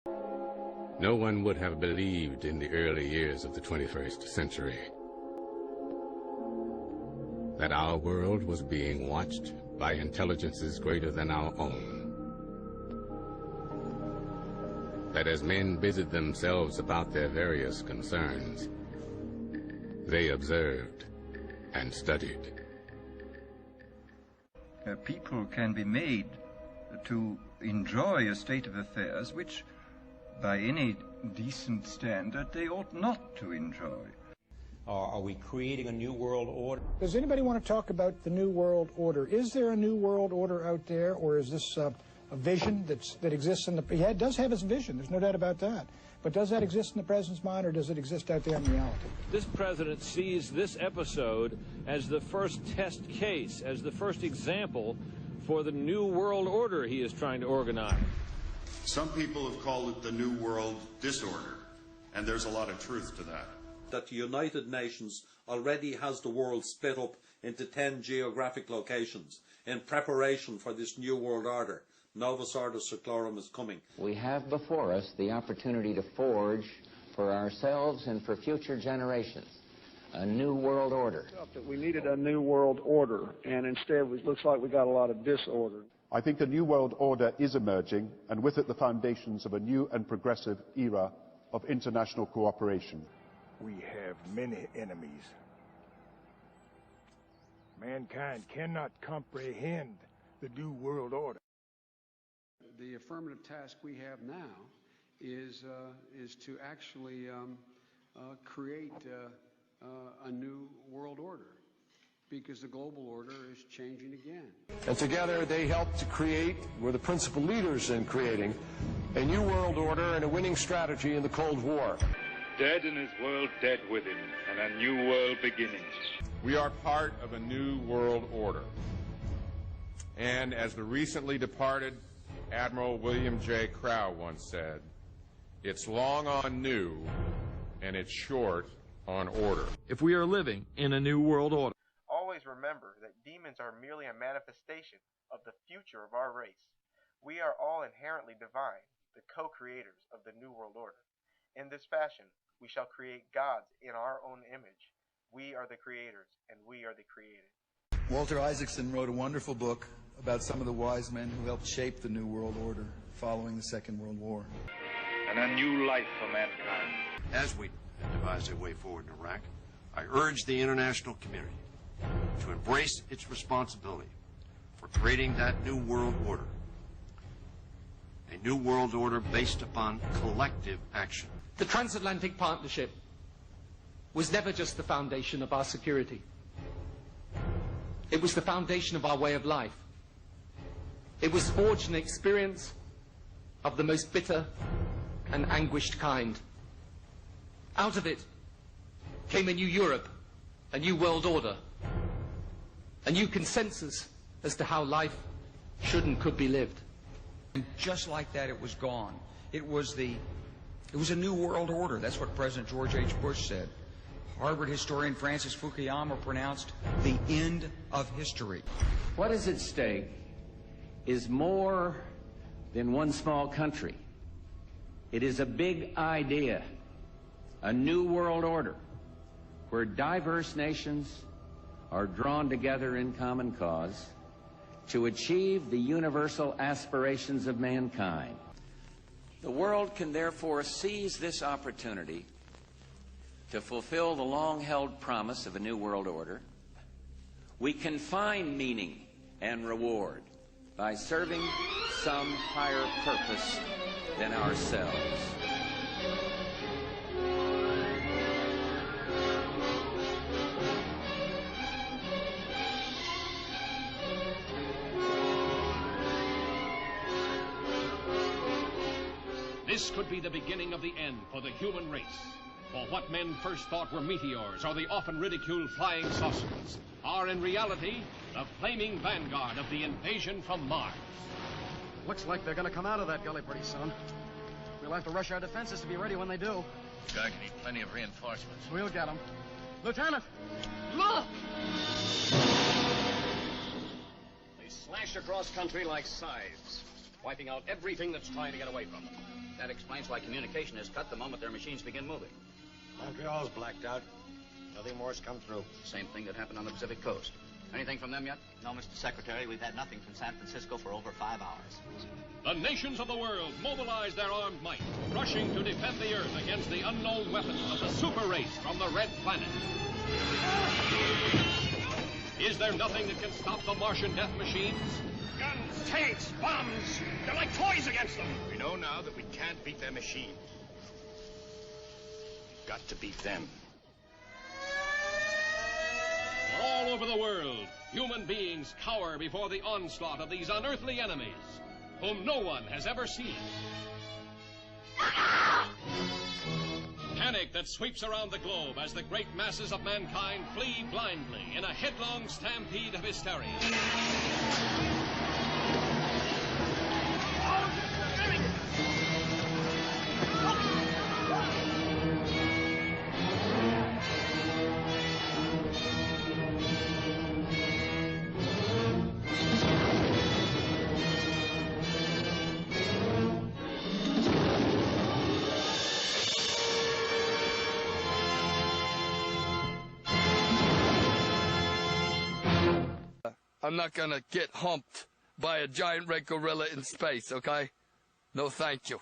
No one would have believed in the early years of the 21st century that our world was being watched by intelligences greater than our own. That as men busied themselves about their various concerns, they observed and studied. People can be made to enjoy a state of affairs which, by any decent standard, they ought not to enjoy. Are we creating a new world order? Does anybody want to talk about the new world order? Is there a new world order out there, or is this a vision that exists in the... He does have his vision, there's no doubt about that. But does that exist in the president's mind, or does it exist out there in reality? This president sees this episode as the first test case, as the first example for the new world order he is trying to organize. Some people have called it the New World Disorder, and there's a lot of truth to that. That the United Nations already has the world split up into 10 geographic locations in preparation for this new world order. Novus Ordo Seclorum is coming. We have before us the opportunity to forge for ourselves and for future generations a new world order. That we needed a new world order, and instead it looks like we got a lot of disorder. I think a new world order is emerging, and with it the foundations of a new and progressive era of international cooperation. We have many enemies. Mankind cannot comprehend the new world order. The affirmative task we have now is to actually create a new world order, because the global order is changing again. And together they helped to create, were the principal leaders in creating, a new world order and a winning strategy in the Cold War. Dead in his world, dead with him, and a new world beginning. We are part of a new world order. And as the recently departed Admiral William J. Crowe once said, it's long on new, and it's short on order. If we are living in a new world order, always remember that demons are merely a manifestation of the future of our race. We are all inherently divine, the co-creators of the new world order. In this fashion, we shall create gods in our own image. We are the creators, and we are the created. Walter Isaacson wrote a wonderful book about some of the wise men who helped shape the New World Order following the Second World War. And a new life for mankind. As we devise a way forward in Iraq, I urge the international community to embrace its responsibility for creating that new world order. A new world order based upon collective action. The transatlantic partnership was never just the foundation of our security. It was the foundation of our way of life. It was forged an experience of the most bitter and anguished kind. Out of it came a new Europe, a new world order, a new consensus as to how life should and could be lived. And just like that, it was gone. It was a new world order. That's what President George H. Bush said. Harvard historian Francis Fukuyama pronounced the end of history. What is at stake is more than one small country. It is a big idea, a new world order, where diverse nations are drawn together in common cause to achieve the universal aspirations of mankind. The world can therefore seize this opportunity to fulfill the long-held promise of a new world order. We can find meaning and reward by serving some higher purpose than ourselves. This could be the beginning of the end for the human race. For what men first thought were meteors or the often ridiculed flying saucers are in reality the flaming vanguard of the invasion from Mars. Looks like they're going to come out of that gully pretty soon. We'll have to rush our defenses to be ready when they do. The guy can need plenty of reinforcements. We'll get them. Lieutenant, look! They slash across country like scythes, wiping out everything that's trying to get away from them. That explains why communication is cut the moment their machines begin moving. Montreal's blacked out. Nothing more's come through. Same thing that happened on the Pacific coast. Anything from them yet? No, Mr. Secretary. We've had nothing from San Francisco for over 5 hours. The nations of the world mobilize their armed might, rushing to defend the Earth against the unknown weapons of the super race from the Red Planet. Is there nothing that can stop the Martian death machines? Guns, tanks, bombs. They're like toys against them. We know now that we can't beat their machine. We've got to beat them. All over the world, human beings cower before the onslaught of these unearthly enemies, whom no one has ever seen. Panic that sweeps around the globe as the great masses of mankind flee blindly in a headlong stampede of hysteria. I'm not gonna get humped by a giant red gorilla in space, okay? No, thank you.